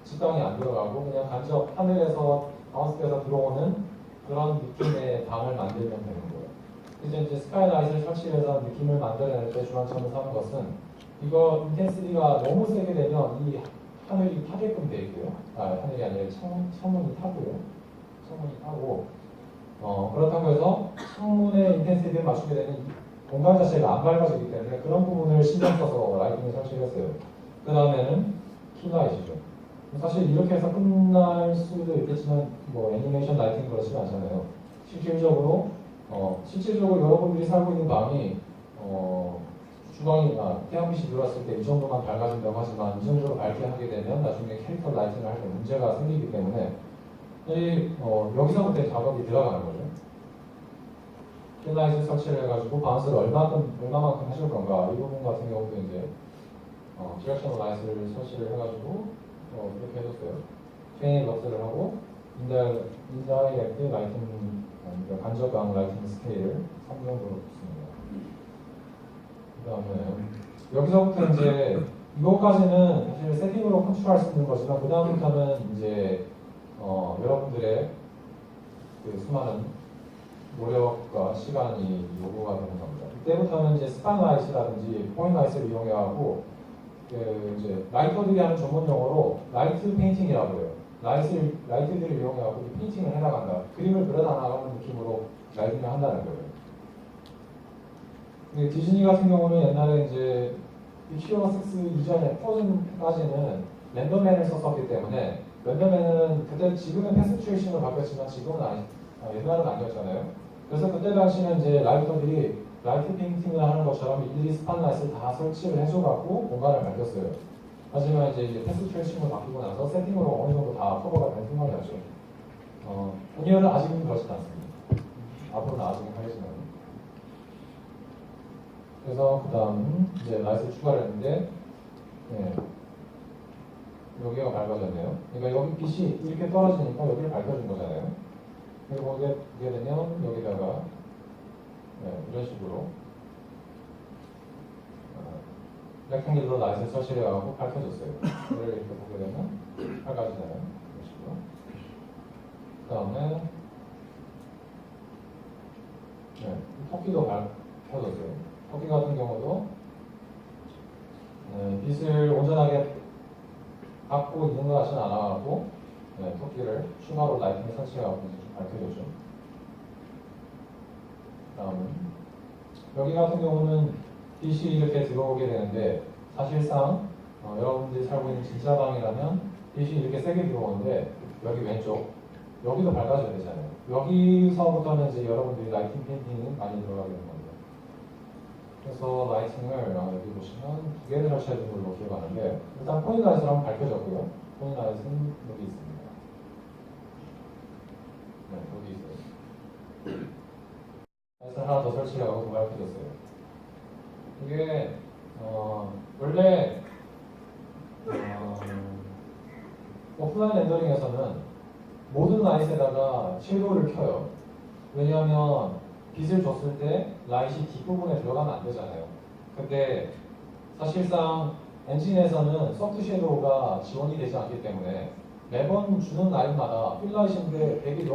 직방이 안 들어가고 그냥 간접 하늘에서 바운스돼서 들어오는 그런 느낌의 방을 만들면 되는 거예요. 그래서 이제 스카이라이트를 설치해서 느낌을 만들어낼 때 중앙점을 사는 것은 이거 인텐시티가 너무 세게 되면 이 하늘이 타게끔 돼 있고요. 하늘이 아니라 창문이 타고요. 창문이 타고 그렇다고 해서 창문의 인텐시티를 맞추게 되면 이 공간 자체가 안 밝아지기 때문에 그런 부분을 신경 써서 라이팅을 설치했어요. 그 다음에는 킬라이트죠. 사실 이렇게 해서 끝날 수도 있겠지만 뭐 애니메이션 라이팅 그렇지는 않잖아요. 실질적으로 여러분들이 살고 있는 방이 주방이나 태양빛이 들어왔을 때 이 정도만 밝아진다고 하지만 이 정도로 밝게 하게 되면 나중에 캐릭터 라이팅을 할 때 문제가 생기기 때문에 여기서부터 작업이 들어가는 거죠. 킬라이트 설치를 해가지고 바운스를 얼마만큼 해줄 건가 이 부분 같은 경우도 이제 디렉셔널 라이트를 설치를 해가지고 이렇게 해줬어요. 체인 럭스를 하고 인다이렉트 라이팅 간접광 라이팅 스케일을 3 정도로 줬습니다. 그 다음에 여기서부터 이제 이거까지는 사실 세팅으로 컨트롤할 수 있는 거지만 그 다음부터는 이제 여러분들의 그 수많은 노력과 시간이 요구가 되는 겁니다. 이때부터는 이제 스팟라이트라든지 포인트라이트를 이용해가지고 이제 라이터들이 하는 전문 용어로 라이트 페인팅이라고 해요. 라이트들을 이용해가지고 페인팅을 해나간다. 그림을 그려나가는 느낌으로 라이팅을 한다는 거예요. 디즈니 같은 경우는 옛날에 이제 픽슈어 6 이전에 프로즌까지는 랜덤맨을 썼었기 때문에 랜덤맨은 그때 지금은 패스트레이션으로 바뀌었지만 지금은 옛날은 아니었잖아요. 그래서 그때 당시는 이제 라이터들이 라이트 페인팅을 하는 것처럼 일일이 스팟라이트를 다 설치를 해줘갖고 공간을 밝혔어요. 하지만 이제 패스트레이션으로 바뀌고 나서 세팅으로 어느 정도 다 커버가 된 생각이 나죠. 오늘은 아직은 그렇진 않습니다. 앞으로 나아지긴 하겠지만. 그래서 그 다음 이제 라이트를 추가를 했는데 여기가 밝아졌네요. 그러니까 여기 빛이 이렇게 떨어지니까 여기를 밝혀준 거잖아요. 그리고 보게 되면 여기다가 이런 식으로 렉탱길로 라이트를 설치를 해가지고 밝혀졌어요. 이걸 이렇게 보게 되면 밝아지잖아요. 이런 식으로. 그 다음에 토끼도 밝혀졌어요. 토끼 같은 경우도 빛을 온전하게 받고 있는 것 같지는 않아가지고 토끼를 추가로 라이팅을 설치해가지고 밝혀줬죠. 다음은 여기 같은 경우는 빛이 이렇게 들어오게 되는데 사실상 여러분들이 살고 있는 진짜 방이라면 빛이 이렇게 세게 들어오는데 여기 왼쪽 여기도 밝아져야 되잖아요. 여기서부터는 이제 여러분들이 라이팅 페인팅이 많이 들어가게 되는 겁니다. 그래서 라이팅을 여기 보시면 2개를 설치해 준 걸로 기억하는데 일단 포인트 라이트로 한번 밝혀졌고요. 포인트 라이트는 여기 있습니다. 여기 있어요. 라이트를 하나 더 설치하고 밝혀졌어요. 이게 원래 오프라인 렌더링에서는 모든 라이트에다가 섀도우를 켜요. 왜냐하면 빛을 줬을 때 라이트이 뒷부분에 들어가면 안 되잖아요. 근데 사실상 엔진에서는 소프트 섀도우가 지원이 되지 않기 때문에 매번 주는 라이트마다 필라이트인데 되게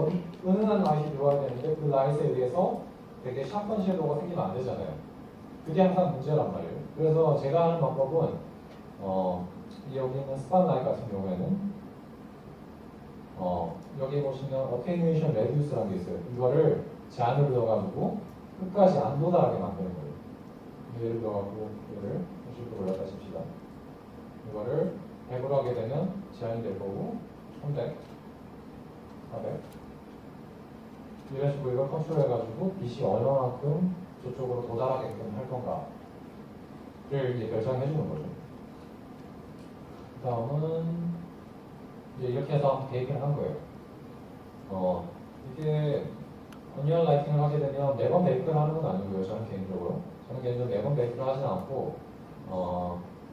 은은한 라이트이 들어와야 되는데 그 라이트에 의해서 되게 샤프한 섀도우가 생기면 안 되잖아요. 그게 항상 문제란 말이에요. 그래서 제가 하는 방법은 여기 있는 스팟라이트 같은 경우에는 여기 보시면 어테뉴에이션 레디우스라는 게 있어요. 이거를 제한을 넣어가지고 끝까지 안 도달하게 만드는 거예요. 예를 들어가지고 이거를 90도 올렸다 칩시다. 이거를 100으로 하게 되면 제한이 될 거고 300, 400 이런 식으로 이걸 컨트롤해가지고 빛이 얼마만큼 저쪽으로 도달하게끔 할 건가를 이제 결정해 주는 거죠. 그 다음은 이제 이렇게 해서 베이킹을 한 거예요. 이게 언리얼 라이팅을 하게 되면 매번 베이크를 하는 건 아니고요. 저는 개인적으로 매번 베이크를 하진 않고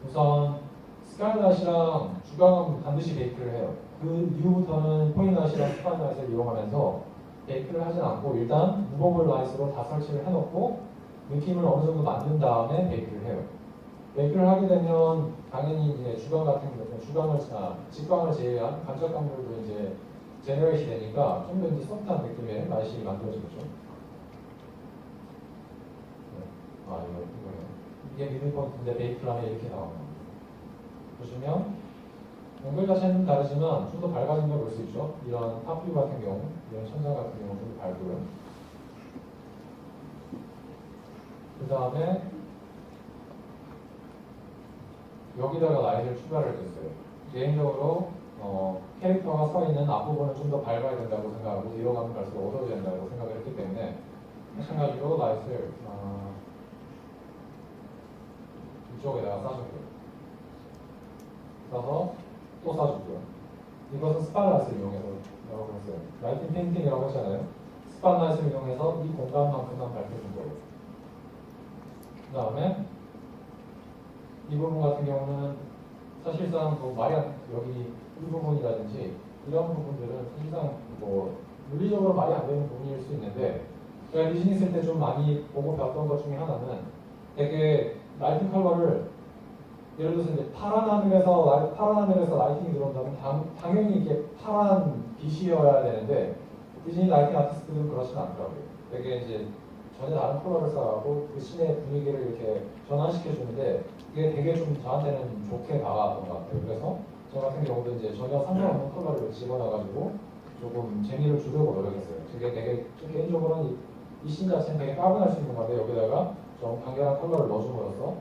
우선 스카이라이트랑 주광은 반드시 베이크를 해요. 그 이후부터는 포인라이트랑 스카이라이트를 이용하면서 베이크를 하진 않고 일단 무버블 라이트로 다 설치를 해놓고 느낌을 어느 정도 만든 다음에 베이크를 해요. 베이크를 하게 되면 당연히 이제 직광을 제외한 간접 강물도 이제 제너레이시 되니까 좀 더 이제 소프트한 느낌의 맛이 만들어지죠. 이거예요. 이게 미들 포인트인데 베이크를 하면 이렇게 나옵니다. 보시면 연결 자체는 다르지만 좀 더 밝아진 걸 볼 수 있죠. 이런 탑뷰 같은 경우, 이런 천장 같은 경우 좀 더 밝고요. 그 다음에 여기다가 라인을 추가를 했어요. 개인적으로 캐릭터가 서 있는 앞부분은 좀 더 밝아야 된다고 생각하고 뒤로 가면 갈수록 어두워져야 된다고 생각을 했기 때문에 마찬가지로 라이트를 이쪽에다가 쏴주고요. 써서 또 쏴주고요. 이것은 스팟라이트를 이용해서 라고 했어요. 라이팅 페인팅이라고 했잖아요. 스팟라이트를 이용해서 이 공간만큼만 밝혀준 거예요. 그 다음에 이 부분 같은 경우는 사실상 뭐 여기 이 부분이라든지 이런 부분들은 사실상 뭐 물리적으로 말이 안 되는 부분일 수 있는데 제가 디즈니 있을 때 좀 많이 보고 배웠던 것 중에 하나는 되게 라이팅 컬러를 예를 들어서 이제 파란 하늘에서 라이팅이 들어온다면 당연히 이게 파란 빛이어야 되는데 디즈니 라이팅 아티스트들은 그렇지는 않더라고요. 되게 이제 전혀 다른 컬러를 써가고 그 씬의 분위기를 이렇게 전환시켜 주는데 이게 되게 좀 저한테는 좋게 다가왔던 것 같아요. 그래서 저 같은 경우도 이제 전혀 상관없는 컬러를 집어넣어가지고 조금 재미를 주려고 노력했어요. 그게 되게 개인적으로는 이 씬 자체는 되게 까분할 수 있는 건데 여기다가 좀 강렬한 컬러를 넣어줌으로써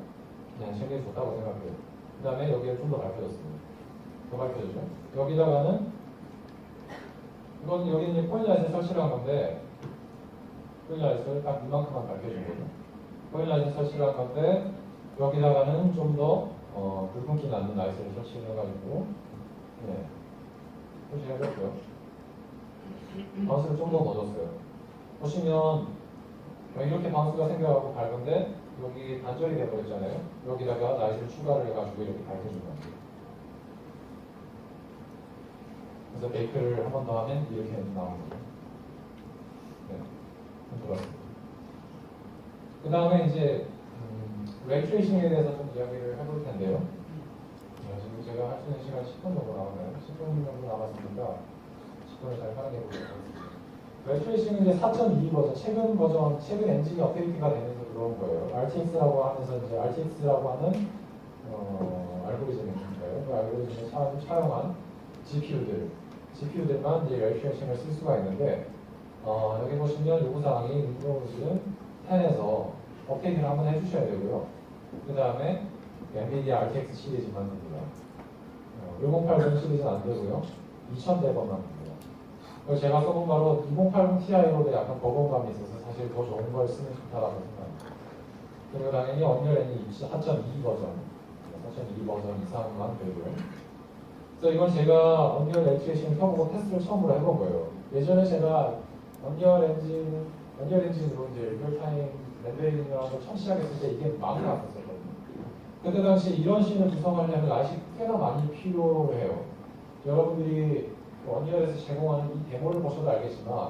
그냥 재미가 좋다고 생각해요. 그 다음에 여기를 좀 더 밝혀졌습니다. 더 밝혀지죠. 여기다가는 이건 여기 이제 포인라이트를 설치를 한 건데 포인라이트를 딱 이만큼만 밝혀준 거죠. 포인라이트 설치를 한 건데 여기다가는 좀 더 붉은기 나는 라이트를 설치를 해가지고 설치를 해줬고요. 바운스를 좀 더 넣어줬어요. 보시면 이렇게 바운스가 생겨가지고 밝은데 여기 단절이 돼버렸잖아요. 여기다가 라이트를 추가를 해가지고 이렇게 밝혀준 겁니다. 그래서 베이크를 한 번 더 하면 이렇게 나오는 거죠. 그 다음에 이제 레이트레이싱에 대해서 좀 이야기를 해볼 텐데요. 지금 제가 할 수 있는 시간 10분 정도 남았나요? 10분 정도 남았으니까 10분을 잘 활용해 보도록 하겠습니다. 레이트레이싱은 이제 4.2 버전, 최근 엔진이 업데이트가 되면서 들어온 거예요. RTX라고 하면서 이제 RTX라고 하는 알고리즘인가요? 그 알고리즘을 사용한 GPU들만 이제 레이트레이싱을 쓸 수가 있는데 여기 보시면 요구사항이 윈도우즈 10에서 업데이트를 한번 해주셔야 되고요. 그 다음에 엔비디아 RTX 시리즈만 됩니다. 1080 시리즈는 안 되고요. 2000대번만 됩니다. 그리고 제가 써본 바로 2080 Ti로도 약간 버거움감이 있어서 사실 더 좋은 걸 쓰면 좋다라고 생각합니다. 그리고 당연히 언리얼 엔진 4.2 버전 이상만 되고요. 그래서 이건 제가 언리얼 레이트레이싱 켜보고 테스트를 처음으로 해본 거예요. 예전에 제가 언리얼 엔진으로 이제 리얼타임 렌더링을 처음 시작했을 때 이게 많이 나왔었거든요. 그때 당시 이런 씬을 구성하려면 라이트가 꽤나 많이 필요해요. 여러분들이 언리얼에서 제공하는 이 데모를 보셔도 알겠지만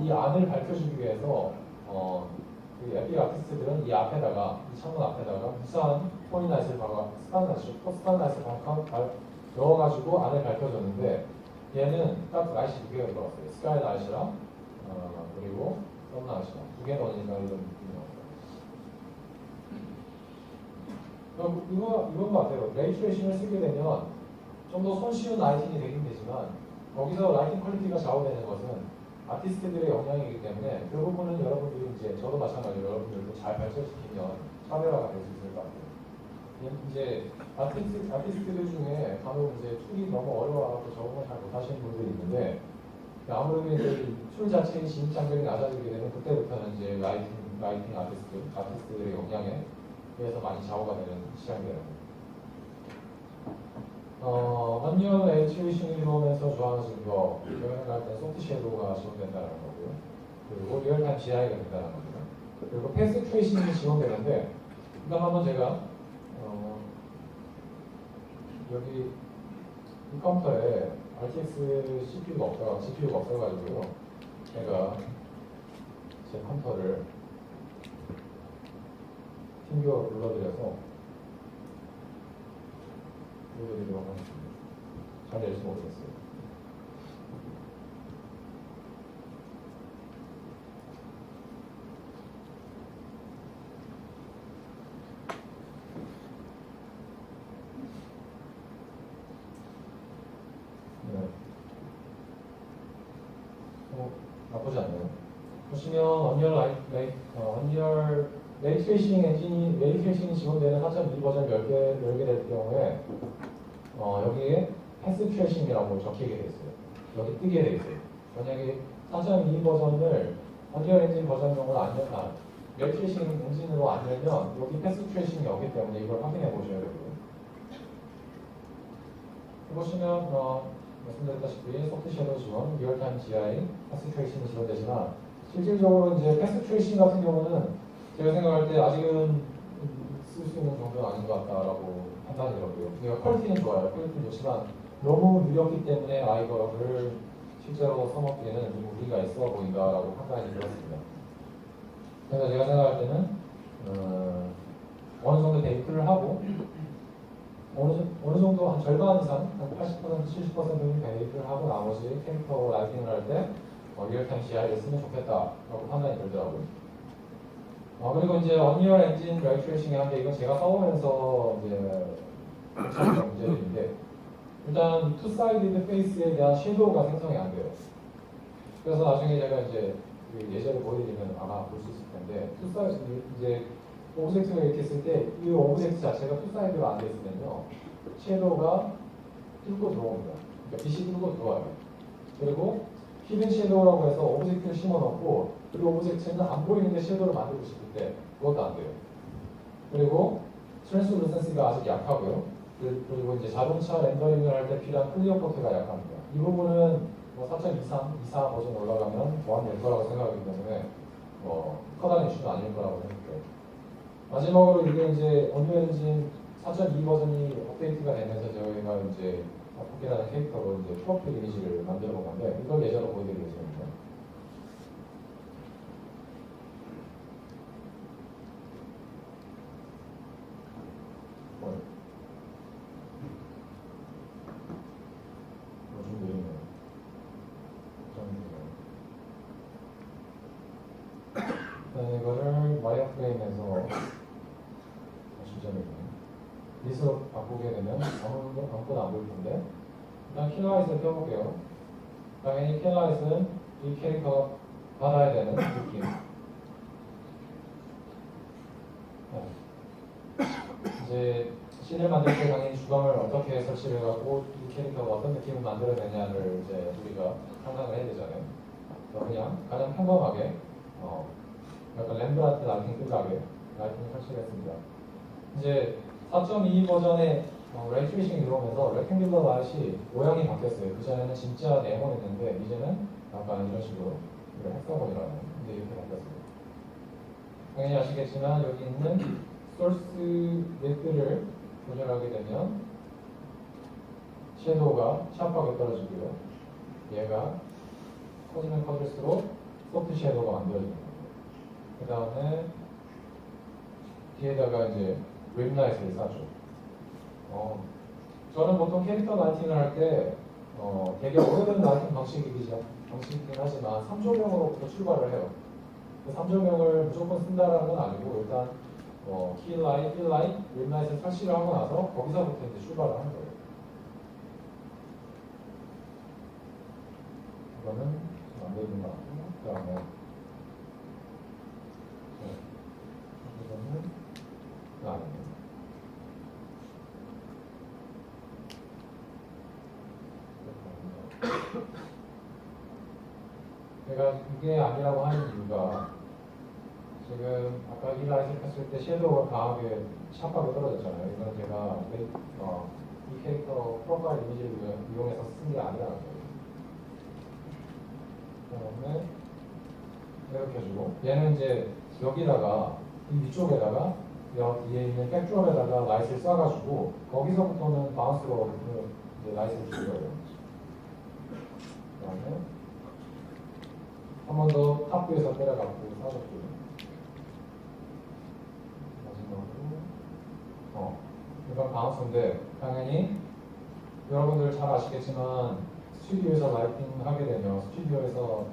이 안을 밝혀주기 위해서 그 에픽 아티스트들은 이 창문 앞에다가 무수한 포인라이트를 넣어가지고 안을 밝혀줬는데 얘는 딱 라이트 두 개가 들어갔어요. 스카이 라이트랑 그리고 썸라이트랑 두 개 넣으니까 이런 느낌이 나왔어요. 이건 것 같아요. 레이트레이싱을 쓰게 되면 좀 더 손쉬운 라이팅이 되긴 되지만 거기서 라이팅 퀄리티가 좌우되는 것은 아티스트들의 영향이기 때문에 그 부분은 여러분들이 이제 저도 마찬가지로 여러분들도 잘 발전시키면 차별화가 될 수 있을 것 같아요. 이제 아티스트들 중에 간혹 이제 툴이 너무 어려워서 적응을 잘 못하시는 분들이 있는데 아무래도 이제 툴 자체의 진입 장벽이 낮아지게 되면 그때부터는 이제 라이팅 아티스트들의 영향에 의해서 많이 좌우가 되는 시작이 돼요. 언리얼 레이트레이싱이 들어오면서 좋아하는 거, 조명할 때 소프트 섀도우가 지원된다는 거고요. 그리고 리얼타임 GI가 된다는 겁니다. 그리고 패스 트레이싱이 지원되는데, 그다음 한번 제가 여기 이 컴퓨터에 RTX GPU가 없어가지고요. 제가 제 컴퓨터를 팀뷰어로 불러드려서 보여드리도록 하겠습니다. 잘 될지 모르겠어요. 네. 나쁘지 않네요. 보시면 언리얼 레이트레이싱 엔진이 레이트레이싱이 지원되는 4.2 버전 열게 될 경우에 여기에 패스 트레이싱이라고 적히게 돼 있어요. 여기 뜨게 돼 있어요. 만약에 4.2 버전을 언리얼 엔진 버전용으로 안 열면 레이트레이싱 엔진으로 안 열면 여기 패스 트레이싱이 없기 때문에 이걸 확인해 보셔야 되고요. 보시면 말씀드렸다시피 소프트 섀도우 지원, 리얼타임 GI, 패스 트레이싱이 지원되지만 실질적으로 이제 패스 트레이싱 같은 경우는 제가 생각할 때 아직은 쓸 수 있는 정도는 아닌 것 같다라고 판단이 들었고요. 그러니까 퀄리티는 좋아요. 퀄리티는 좋지만 너무 느렸기 때문에 이거를 실제로 써먹기에는 좀 무리가 있어 보인다라고 판단이 들었습니다. 그래서 제가 생각할 때는 어느 정도 데이트를 하고 어느 정도 한 절반 이상, 한 80%, 70%는 데이트를 하고 나머지 캐릭터 라이팅을 할 때 리얼타임 CI를 쓰면 좋겠다라고 판단이 들더라고요. 그리고 이제 언리얼 엔진 레이트레이싱이 한데 이건 제가 써보면서 이제 괜찮은 문제들인데 일단 투사이드 페이스에 대한 섀도우가 생성이 안 돼요. 그래서 나중에 제가 이제 그 예제를 보여드리면 아마 볼 수 있을 텐데 투사이드 이제 오브젝트를 이렇게 쓸 때 이 오브젝트 자체가 투사이드가 안 돼 있으면요 섀도우가 뚫고 들어옵니다. 그러니까 빛이 뚫고 들어와요. 그리고 히든 섀도우라고 해서 오브젝트를 심어놓고 그 오브젝트는 안 보이는데 섀도우를 만들고 싶을 때 그것도 안 돼요. 그리고 트랜스루센시가 아직 약하고요. 그리고 이제 자동차 렌더링을 할 때 필요한 클리어 포트가 약합니다. 이 부분은 4.23, 24 버전 올라가면 보완될 거라고 생각하기 때문에 커다란 이슈는 아닐 거라고 생각해요. 마지막으로 이게 이제 언리얼 엔진 4.2 버전이 업데이트가 되면서 저희가 이제 포켓라는 캐릭터로 이제 프로필 이미지를 만들어 본 건데 이걸 예제로 보여드리겠습니다. 좀 느리네요. 일단 이거를 와이어프레임에서 주점이고요. 리스로 바꾸게 되면 아무것도 안 보일 텐데 일단 킬라이트를 켜볼게요. 당연히 킬라이트는 이 캐릭터가 받아야 되는 느낌. 이제 씬을 만들 때 당연히 주광을 어떻게 설치를 해갖고 이 캐릭터가 어떤 느낌을 만들어야 되냐를 이제 우리가 상상을 해야 되잖아요. 그냥 가장 평범하게 약간 렘브란트 라이팅 끝나게 라이팅을 설치했습니다. 이제 4.2 버전의 레이트레이싱이 들어오면서 렉탱귤러 라이트이 모양이 바뀌었어요. 그전에는 진짜 네모였는데 이제는 약간 이런 식으로 헥사곤이라는 데 이렇게 바뀌었어요. 당연히 아시겠지만 여기 있는 소스 웨트를 조절하게 되면 섀도우가 샤프하게 떨어지고요. 얘가 커지면 커질수록 소프트 섀도우가 만들어집니다. 그 다음에 뒤에다가 이제 웹라이트를 싸죠. 저는 보통 캐릭터 라이팅을 할 때 되게 오래된 라이팅 방식이긴 하지만 3조명으로부터 출발을 해요. 그 3조명을 무조건 쓴다라는 건 아니고 일단 킬라이트, 필라이트, 웹라이트를 설치를 하고 나서 거기서부터 이제 출발을 하는 거예요. 이거는 안 되는 거 같고 그 다음에 이거는 아닙니다. 제가 이게 아니라고 하는 이유가 지금 아까 이 라이트를 켰을 때 섀도우가 강하게 샤프하게 떨어졌잖아요. 이건 제가 이 캐릭터 프로파일 이미지를 이용해서 쓴 게 아니라는 거예요. 그다음에 이렇게 해주고 얘는 이제 여기다가 이 위쪽에다가 뒤에 있는 백드롭에다가 라이트를 쏴가지고 거기서부터는 바운스로 이제 라이트를 줄 거예요. 그다음에 한 번 더 탑뷰에서 때려갖고 쏴줬고요. 마지막으로 이건 바운스인데 당연히 여러분들 잘 아시겠지만 스튜디오에서 라이팅 하게 되면 스튜디오에서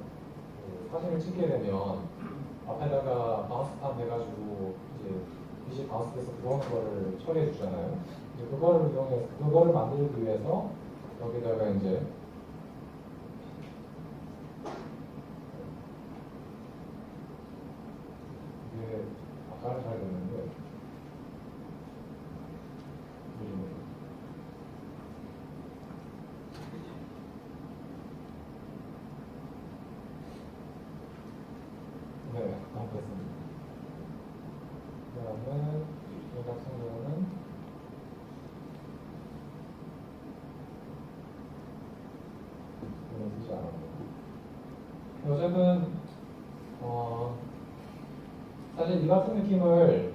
그 사진을 찍게 되면 앞에다가 바운스판 해가지고 이제 빛이 바운스돼서 들어오는 거를 처리해 주잖아요. 이제 그거를 이용해서 그거를 만들기 위해서 여기다가 이제 이게 아까는 잘 됐는데 네, 됐습니다. 그 다음에 이 같은 경우는 이건 쓰지 않았네요. 어쨌든 사실 이 같은 느낌을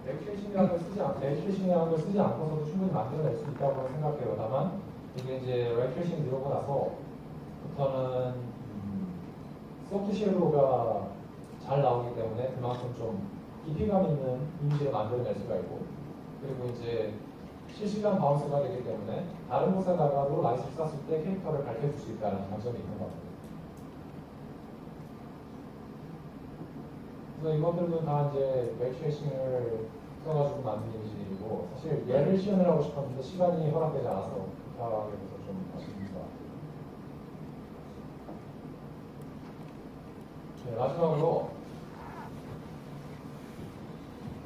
레이트레이싱이라는 걸 쓰지 않고서도 충분히 만들어낼 수 있다고 생각해요. 다만 이게 이제 레이트레이싱 들어오고 나서부터는 소프트 섀도우가 잘 나오기 때문에 그만큼 좀 깊이감 있는 이미지를 만들어낼 수가 있고, 그리고 이제 실시간 바운스가 되기 때문에 다른 곳에다가도 라이트를 쐈을 때 캐릭터를 밝혀줄 수 있다는 장점이 있는 것 같아요. 그래서 이것들도 다 이제 레이트레이싱을 써가지고 만든 이미지들이고, 사실 얘를 시연을 하고 싶었는데 시간이 허락되지 않아서 급하게 돼서 좀 아쉽습니다. 네, 마지막으로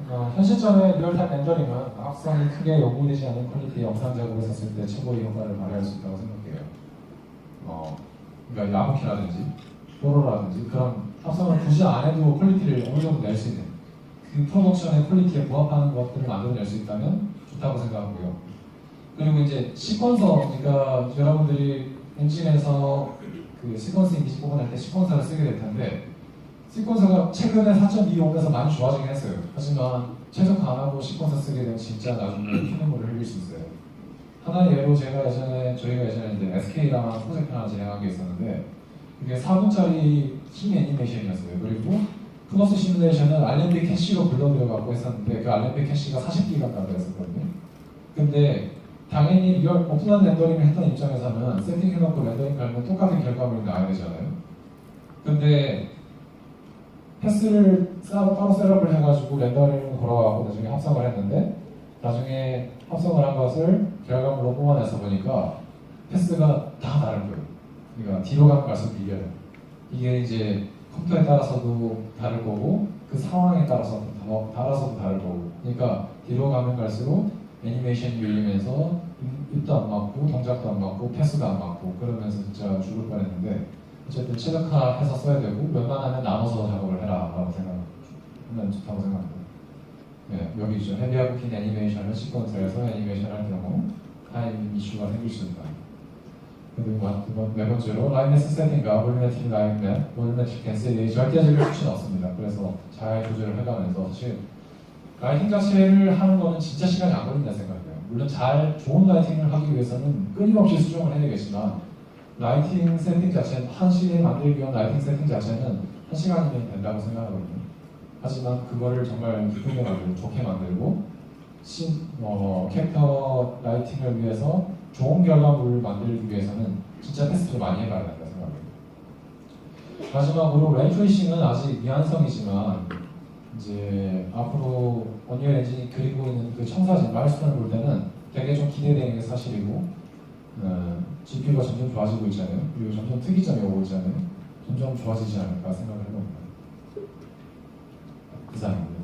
현실점의 리얼타임 렌더링은 합성이 크게 요구되지 않은 퀄리티의 영상 작업을 했을 때 최고의 효과를 발휘할 수 있다고 생각해요. 그러니까 야무키라든지 포로라든지 그런 합성을 굳이 안 해도 퀄리티를 어느 정도 낼 수 있는 그 프로덕션의 퀄리티에 부합하는 것들을 만들어낼 수 있다면 좋다고 생각하고요. 그리고 이제 시퀀서, 그러니까 여러분들이 엔진에서 그 시퀀스 이미지 뽑아낼 때 시퀀서를 쓰게 될 텐데, 시퀀서가 최근에 4.25에서 많이 좋아지긴 했어요. 하지만 최적화 안 하고 시퀀서 쓰게 되면 진짜 나중에 피눈물을 흘릴 수 있어요. 하나의 예로 저희가 예전에 이제 SK랑 프로젝트 하나 진행한 게 있었는데, 이게 4분짜리 킹 애니메이션이었어요. 그리고 플러스 시뮬레이션은 알렌비 캐시로 불러들여갖고 했었는데, 그 알렌비 캐시가 40기가까지 했었거든요. 근데 당연히 오픈한 렌더링을 했던 입장에서는 세팅해놓고 렌더링 깔면 똑같은 결과물이 나와야 되잖아요. 근데 패스를 따로 셋업을 해가지고 렌더링을 걸어가고 나중에 합성을 했는데, 나중에 합성을 한 것을 결과물로 뽑아내서 보니까 패스가 다 다른 거예요. 그러니까 뒤로 가면 갈수록 이겨요. 이게 이제 컴퓨터에 따라서도 다를 거고 그 상황에 따라서도 다를 거고, 그러니까 뒤로 가면 갈수록 애니메이션이 밀리면서 입도 안 맞고 동작도 안 맞고 패스도 안 맞고 그러면서 진짜 죽을 뻔했는데, 어쨌든 최적화해서 써야 되고 웬만하면 나눠서 작업을 해라 라고 생각하면 좋다고 생각합니다. 네, 여기 있죠. 헤비하고 긴 애니메이션을 시퀀스에서 애니메이션 할 경우 타임 이슈가 생길 수 있다. 그리고 네 번째로 라인네스 세팅과 볼륨메트릭 라인넷, 볼륨메트릭 덴시티의 절대적일 수치는 없습니다. 그래서 잘 조절을 해가면서 사실 라이팅 자체를 하는 거는 진짜 시간이 안 걸린다 생각해요. 물론 좋은 라이팅을 하기 위해서는 끊임없이 수정을 해야 되겠지만, 라이팅 세팅 자체는 한 시에 만들기 위한 라이팅 세팅 자체는 1시간이면 된다고 생각하거든요. 하지만 그거를 정말 기쁘게 만들고 좋게 만들고 캐릭터 라이팅을 위해서 좋은 결과물을 만들기 위해서는 진짜 테스트를 많이 해봐야 된다 생각합니다. 마지막으로 레이트레이싱은 아직 미완성이지만 이제 앞으로 언리얼 엔진이 그리고 있는 그 청사진 마일스톤을 볼 때는 되게 좀 기대되는 게 사실이고, GPU가 점점 좋아지고 있잖아요. 그리고 점점 특이점이 오고 있잖아요. 점점 좋아지지 않을까 생각을 해봅니다. 이상입니다.